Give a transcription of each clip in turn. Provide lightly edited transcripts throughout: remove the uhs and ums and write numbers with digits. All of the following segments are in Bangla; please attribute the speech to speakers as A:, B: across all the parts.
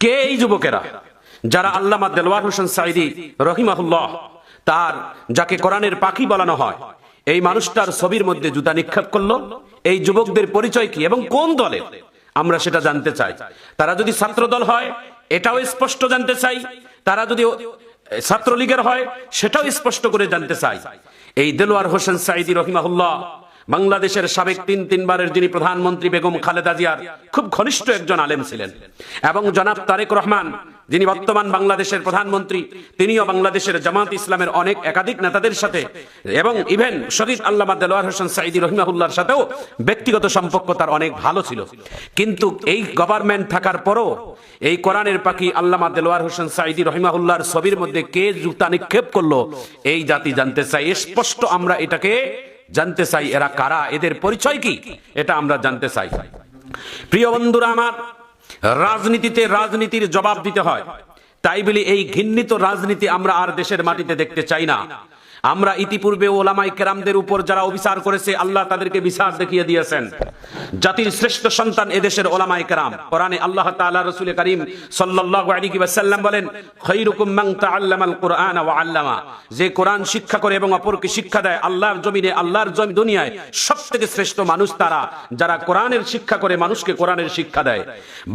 A: কে এই যুবকেরা যারা আল্লামা দেলওয়ার হোসেন সাঈদী রহিমাহুল্লাহ তার যাকে কোরআনের পাখি বলানো হয় এই মানুষটার ছবির মধ্যে জুতা নিক্ষেপ করলো? এই যুবকদের পরিচয় কি এবং কোন দলের, আমরা সেটা জানতে চাই। তারা যদি ছাত্র দল হয় এটাও স্পষ্ট জানতে চাই, তারা যদি ছাত্রলীগের হয় সেটাও স্পষ্ট করে জানতে চাই। এই দেলওয়ার হোসেন সাঈদী রহিমাহুল্লাহ বাংলাদেশের সাবেক তিনবারের যিনি প্রধানমন্ত্রী বেগম খালেদা জিয়ার খুব ঘনিষ্ঠ একজন আলেম ছিলেন, এবং জনাব তারেক রহমান যিনি বর্তমান বাংলাদেশের প্রধানমন্ত্রী তিনিও বাংলাদেশের জামাত ইসলামের অনেক একাধিক নেতাদের সাথে এবং ইভেন শহীদ আল্লামা দেলওয়ার হোসেন সাঈদী রহিমাহুল্লাহর সাথেও ব্যক্তিগত সম্পর্ক তার অনেক ভালো ছিল। কিন্তু এই গভর্নমেন্ট থাকার পরও এই কোরআনের পাখি আল্লামা দেলওয়ার হোসেন সাঈদী রহিমাহুল্লাহর ছবির মধ্যে কে জুতা নিক্ষেপ করলো এই জাতি জানতে চাই। স্পষ্ট আমরা এটাকে জানতে চাই, এরা কারা, এদের পরিচয় কি, এটা আমরা জানতে চাই। প্রিয় বন্ধুরা আমার, রাজনীতিতে রাজনীতির জবাব দিতে হয়, তাই বলি এই ঘৃণিত রাজনীতি আমরা আর দেশের মাটিতে দেখতে চাই না। আমরা ইতিপূর্বে ওলামায়ে কেরামদের উপর যারা অবিচার করেছে আল্লাহ তাদেরকে বিচার দেখিয়ে দিয়েছেন। জাতির শ্রেষ্ঠ সন্তান এদেশের ওলামায়ে কেরাম। কোরআনে আল্লাহ তাআলা রাসূল করিম সাল্লাল্লাহু আলাইহি ওয়াসাল্লাম বলেন, খায়রুকুম মান তাআল্লামাল কুরআন ওয়া আল্লামা, যে কোরআন শিক্ষা করে এবং অপরকে শিক্ষা দেয় আল্লাহর জমিনে আল্লাহর দুনিয়ায় সবথেকে শ্রেষ্ঠ মানুষ তারা যারা কোরআনের শিক্ষা করে মানুষকে কোরআনের শিক্ষা দেয়।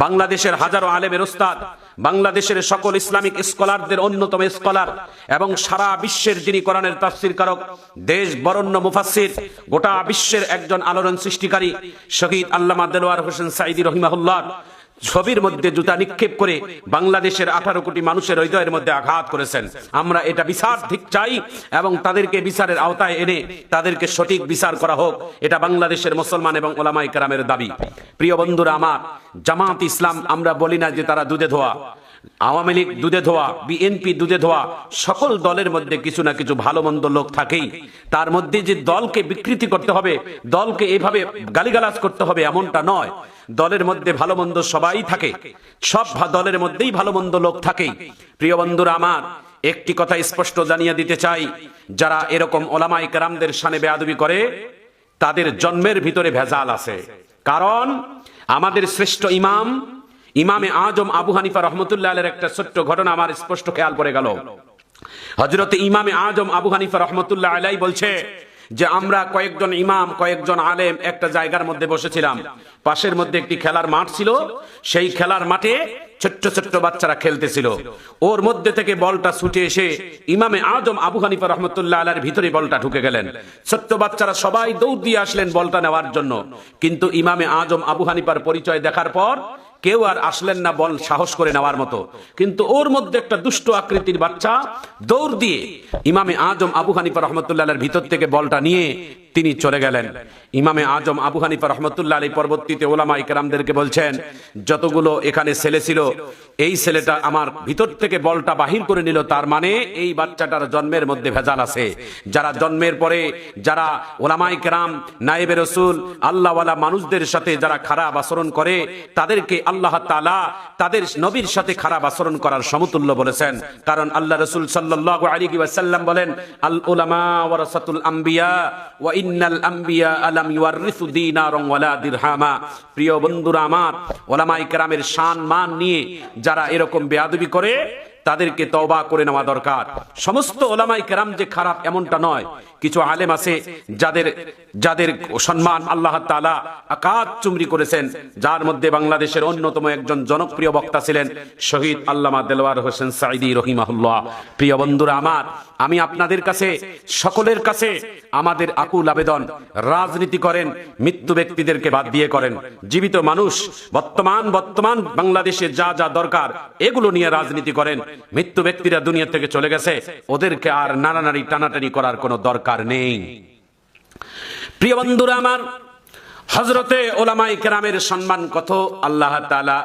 A: বাংলাদেশের হাজারো আলেমের ওস্তাদ, বাংলাদেশের সকল ইসলামিক স্কলারদের অন্যতম স্কলার এবং সারা বিশ্বের যিনি কোরআনের তাফসীর কারক, দেশ বরণ্য মুফাসসির, গোটা বিশ্বের একজন আলোড়ন সৃষ্টিকারী শহীদ আল্লামা দেলওয়ার হোসেন সাঈদী রহিমাহুল্লাহ ছবির মধ্যে জুতা নিক্ষেপ করে বাংলাদেশের 18 কোটি মানুষের হৃদয়ের মধ্যে আঘাত করেছেন। আমরা এটা বিচার ঠিক চাই এবং তাদেরকে বিচারের আওতায় এনে তাদেরকে সঠিক বিচার করা হোক, এটা বাংলাদেশের মুসলমান এবং ওলামায়ে কেরামের দাবি। প্রিয় বন্ধুরা আমার, জামাত ইসলাম আমরা বলি না যে তারা দুধে ধোয়া, আওয়ামী লীগ দুধে ধোয়া, বিএনপি দুধে ধোয়া, সকল দলের মধ্যে কিছু না কিছু ভালো মন্দ লোক থাকেই। তার মধ্যে যে দলকে বিকৃতি করতে হবে, দলকে এভাবে গালিগালাজ করতে হবে এমনটা নয়। দলের মধ্যে ভালো মন্দ সবাই থাকে, সব দলের মধ্যেই ভালো মন্দ লোক থাকেই। প্রিয় বন্ধুরা আমার, একটি কথা স্পষ্ট জানিয়ে দিতে চাই, যারা এরকম ওলামায়ে কেরামদের শানে বেয়াদবি করে তাদের জন্মের ভিতরে ভেজাল আছে। কারণ আমাদের শ্রেষ্ঠ ইমামে আজম আবু হানিফা রহমতুল্লাহ আলাইহির একটা ছোট্ট ঘটনা আমার স্পষ্ট খেয়াল পড়ে গেল। হযরতে ইমামে আজম আবু হানিফা রহমতুল্লাহ আলাইহি বলছে যে আমরা কয়েকজন ইমাম, কয়েকজন আলেম একটা জায়গার মধ্যে বসেছিলাম, পাশের মধ্যে একটি খেলার মাঠ ছিল, সেই খেলার মাঠে ছোট্ট ছোট্ট বাচ্চারা খেলতেছিল। ওর মধ্যে থেকে বলটা ছুটে এসে ইমামে আজম আবু হানিফা রহমতুল্লাহ আলাইহির ভিতরে বলটা ঢুকে গেলেন। ছোট্ট বাচ্চারা সবাই দৌড় দিয়ে আসলেন বলটা নেওয়ার জন্য, কিন্তু ইমামে আজম আবু হানিফার পরিচয় দেখার পর কেউ আর আসলেন না বল সাহস করে নেওয়ার মতো। কিন্তু ওর মধ্যে একটা দুষ্ট আকৃতির বাচ্চা দৌড় দিয়ে ইমামে আজম আবু হানিফা রহমতুল্লাহ আলাইহির ভিতর থেকে বলটা নিয়ে তিনি চলে গেলেন। ইমামে আজম আবু হানিফা রহমতুল্লাহ আলাইহি পরবর্তীতে ওলামায়ে কেরামদেরকে বলছেন, যতগুলো এখানে ছেলে ছিল এই ছেলেটা আমার ভিতর থেকে বলটা বাহির করে নিল, তার মানে এই বাচ্চাটার জন্মের মধ্যে ভেজাল আছে। যারা জন্মের পরে যারা ওলামায়ে কেরাম, নায়েবে রাসূল, আল্লাহওয়ালা মানুষদের সাথে যারা খারাপ আচরণ করে তাদেরকে আল্লাহ তাআলা তাদের নবীর সাথে খারাপ আচরণ করার সমতুল্য বলেছেন। কারণ আল্লাহ রাসূল সাল্লাল্লাহু আলাইহি ওয়াসাল্লাম বলেন, আল উলামা ওয়ারাসাতুল আম্বিয়া ওয়া ইন্নাল আম্বিয়া আলাম ইউয়ারিসু দিনারান ওয়ালা দিরহামা। প্রিয় বন্ধুরা আমার, ওলামায়ে কেরামের শান মান নিয়ে যারা এরকম বেয়াদবি করে তাদেরকে তওবা করে নেওয়া দরকার। সমস্ত ওলামায়ে কেরাম যে খারাপ এমনটা নয়, কিছু আলেম আছে যাদের সম্মান আল্লাহ তাআলা আকাশ চুমরি করেছেন, যার মধ্যে বাংলাদেশের অন্যতম একজন জনপ্রিয় বক্তা ছিলেন শহীদ আল্লামা দেলওয়ার হোসেন সাঈদী রহিমাহুল্লাহ। প্রিয় বন্ধুরা আমার, আমি আপনাদের কাছে সকলের কাছে আমাদের আকুল আবেদন, রাজনীতি করেন মৃত্যু ব্যক্তিদেরকে বাদ দিয়ে করেন। জীবিত মানুষ বর্তমান বাংলাদেশে যা যা দরকার এগুলো নিয়ে রাজনীতি করেন। মৃত্যু ব্যক্তিরা দুনিয়া থেকে চলে গেছে, ওদেরকে আর নাড়ানাড়ি টানাটানি করার কোনো দরকার নেই। প্রিয় বন্ধুরা আমার, হযরতে ওলামায়ে কেরামের সম্মান কত আল্লাহ তাআলা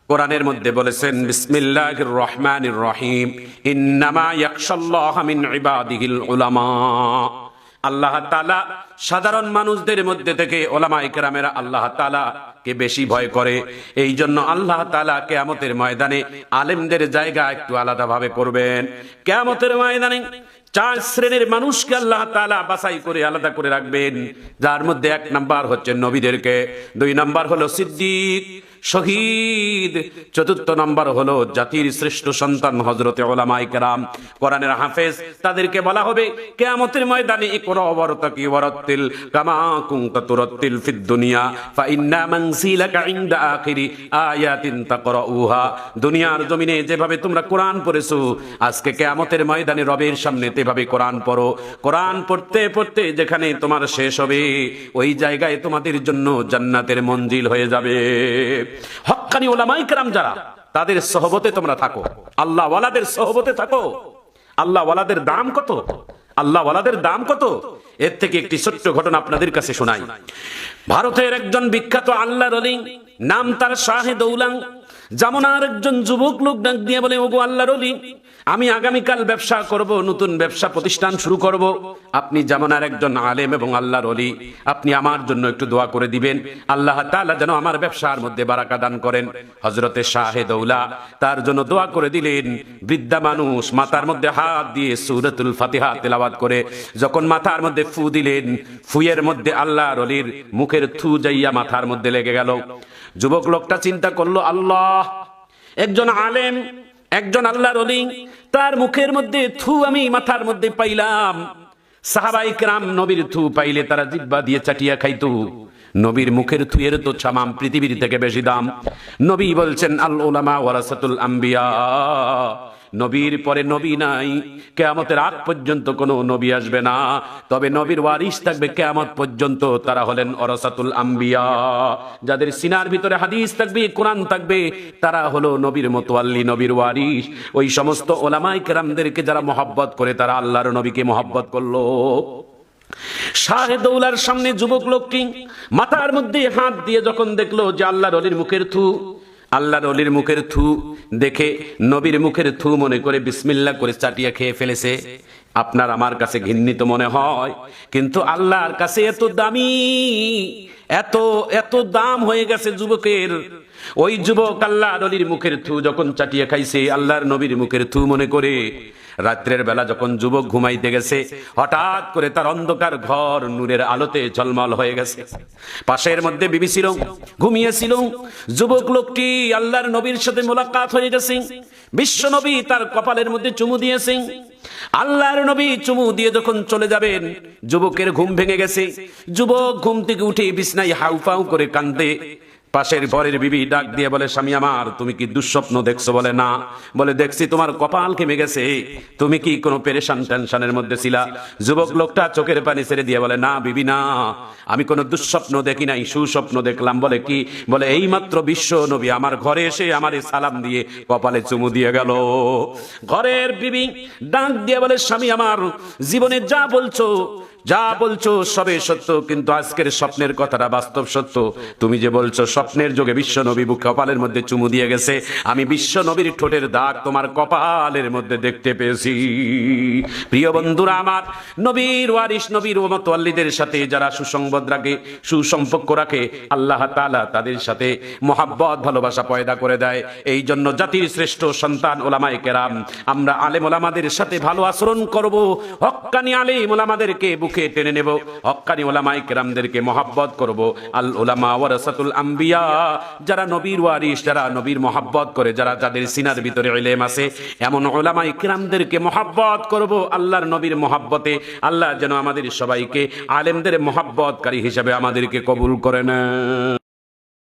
A: কোরআনের মধ্যে বলেছেন, বিসমিল্লাহির রহমানির রহিম, ইন্নামা ইয়াখশাল্লাহা মিন ইবাদিহিল উলামা। আল্লাহ তাআলা সাধারণ মানুষদের মধ্যে থেকে ওলামায়ে কেরামেরা আল্লাহ তাআলা কে বেশি ভয় করে। এই জন্য আল্লাহ তাআলা কিয়ামতের ময়দানে আলেমদের জায়গা একটু আলাদা ভাবে করবেন। কিয়ামতের ময়দানে 4 শ্রেণীর মানুষকে আল্লাহ তাআলা বাছাই করে আলাদা করে রাখবেন, যার মধ্যে 1 নাম্বার হচ্ছে নবীদেরকে, 2 নাম্বার হলো সিদ্দিক, শহীদ। চতুর্থ নম্বর হলো জাতির শ্রেষ্ঠ সন্তান হযরতে উলামায়ে কেরাম, কোরআনের হাফেজ। তাদেরকে বলা হবে কিয়ামতের ময়দানে ইকরা ওয়ারতাকি ওয়ারাত্তিল কামা কুনতা তুরাত্তিল ফিদ দুনিয়া ফাইন্না মানসিলাকা ইনদা আখিরি আয়াতিন তাকরাউহা। দুনিয়ার জমিনে যেভাবে তোমরা কোরআন পড়েছো, আজকে কিয়ামতের ময়দানে রবের সামনে তেভাবে কোরআন পড়ো। কোরআন পড়তে পড়তে যেখানে তোমার শেষ হবে, ওই জায়গায় তোমাদের জন্য জান্নাতের মঞ্জিল হয়ে যাবে। হক্কানি উলামায়ে কেরাম যারা, তাদের সোহবতে তোমরা থাকো, আল্লাহ ওয়ালাদের সোহবতে থাকো। আল্লাহ ওয়ালাদের দাম কত, আল্লাহ ওয়ালাদের দাম কত। এর থেকে একটি ছোট্ট ঘটনা আপনাদের কাছে শোনাই। ভারতের একজন বিখ্যাত আল্লাহর ওলি, নাম তার শাহে দৌলাং। জামনার একজন যুবক লোক ডাক দিয়ে বলে, ওগো আল্লাহর ওলি, আমি আগামীকাল ব্যবসা করব, নতুন ব্যবসা প্রতিষ্ঠান শুরু করব। আপনি জামানার একজন আলেম এবং আল্লাহর ওলি, আপনি আমার জন্য একটু দোয়া করে দিবেন, আল্লাহ তাআলা যেন আমার ব্যবসার মধ্যে বারাকা দান করেন। হযরতে শাহে দৌলা তার জন্য দোয়া করে দিলেন। বৃদ্ধা মানুষ মাথার মধ্যে হাত দিয়ে সূরাতুল ফাতিহা তেলাওয়াত করে যখন মাথার মধ্যে ফু দিলেন, ফুয়ের মধ্যে আল্লাহর ওলির মুখের থু যাইয়া মাথার মধ্যে লেগে গেল। যুবক লোকটা চিন্তা করলো, আল্লাহ, একজন আলেম, একজন আল্লাহর ওলি, তার মুখের মধ্যে থু আমি মাথার মধ্যে পাইলাম। সাহাবায়ে কেরাম নবীর থু পাইলে তারা জিহ্বা দিয়ে চাটিয়া খাইতো, নবীর মুখের থুয়ের তো তামাম পৃথিবীর থেকে বেশি দাম। নবী বলছেন, আল উলামা ওয়ারাসাতুল আম্বিয়া, নবীর পরে নবী নাই, কিয়ামতের আগ পর্যন্ত কোনো নবী আসবে না, তবে নবীর ওয়ারিস থাকবে কিয়ামত পর্যন্ত। তারা হলেন ওয়ারাসাতুল আম্বিয়া, যাদের সিনার ভিতরে হাদিস থাকবে, কোরআন থাকবে, তারা হলো নবীর মুতাওয়াল্লি, নবীর ওয়ারিস। ওই সমস্ত উলামায়ে কেরামদেরকে যারা মহব্বত করে, তারা আল্লাহর নবীকে মহব্বত করলো। শাহে দৌলার সামনে যুবক লোকটি মাথার মধ্যে হাত দিয়ে যখন দেখলো যে আল্লাহর ওলির মুখের থু, আল্লাহর ওলির মুখের থু দেখে নবীর মুখের থু মনে করে বিসমিল্লাহ করে চাটিয়া খেয়ে ফেলেছে। আপনার আমার কাছে ঘৃণিত মনে হয়, কিন্তু আল্লাহর কাছে এত দামি, এত এত দাম হয়ে গেছে যুবকের। ওই যুবক আল্লাহর ওলির মুখের থু যখন চাটিয়া খাইছে, আল্লাহর নবীর মুখের থু মনে করে, রাত্রের বেলা যখন যুবক ঘুমাইতে গেছে, হঠাৎ করে তার অন্ধকার ঘর নূরের আলোতে ঝলমল হয়ে গেছে। পাশের মধ্যে বিবি ছিল, ঘুমিয়েছিল। যুবক লোকটি আল্লাহর নবীর সাথে মোলাকাত হয়ে গেছে। বিশ্ব নবী তার কপালের মধ্যে চুমু দিয়েছেন। আল্লাহর নবী চুমু দিয়ে যখন চলে যাবেন, যুবকের ঘুম ভেঙে গেছে। যুবক ঘুম থেকে উঠে বিছনায় হাউফাউ করে কান্দে। পাশের ঘরের বিবি ডাক দিয়ে বলে, স্বামী আমার, তুমি কি দুঃস্বপ্ন দেখছো? বলে না। বলে, দেখছি তোমার কপাল ঘেমে গেছে, তুমি কি কোনো পেরেশান টেনশনের মধ্যে ছিলা? যুবক লোকটা চোখের পানি ছেড়ে দিয়ে বলে, না বিবি না, আমি কোনো দুঃস্বপ্ন দেখি নাই, সুস্বপ্ন দেখলাম। বলে কি? বলে, এইমাত্র বিশ্ব নবী আমার ঘরে এসে আমারে সালাম দিয়ে কপালে চুমু দিয়ে গেল। ঘরের বিবি ডাক দিয়ে বলে, স্বামী আমার, জীবনে যা বলছো সবে সত্য, কিন্তু আজকের স্বপ্নের কথাটা বাস্তব সত্য। তুমি যে বলছো স্বপ্নের যোগে বিশ্ব নবী বুক কপালের মধ্যে চুমু দিয়ে গেছে, আমি বিশ্ব নবীর ঠোঁটের দাগ তোমার কপালের মধ্যে দেখতে পেয়েছি। প্রিয় বন্ধুরা আমার, নবীর ওয়ারিস, নবীর মুতাওয়াল্লিদের সাথে যারা সুসংবাদ রাখে, সুসম্পর্ক রাখে, আল্লাহ তাআলা তাদের সাথে মহাব্বত, ভালোবাসা পয়দা করে দেয়। এই জন্য জাতির শ্রেষ্ঠ সন্তান ওলামায়ে কেরাম, আমরা আলেম ওলামাদের সাথে ভালো আচরণ করব, হক্কানি আলেম ওলামাদেরকে বুকে টেনে নেব, হক্কানি উলামায়ে কেরামদেরকে মহব্বত করব। আল উলামা ওয়ারাসাতুল আম্বিয়া, যারা নবীর ওয়ারিস, যারা নবীর মহব্বত করে, যারা যাদের সিনার ভিতরে ইলম আছে, এমন উলামায়ে কেরামদেরকে মহব্বত করব। আল্লাহর নবীর মহব্বতে আল্লাহ যেন আমাদের সবাইকে আলেমদের মহব্বতকারী হিসেবে আমাদেরকে কবুল করে নেন।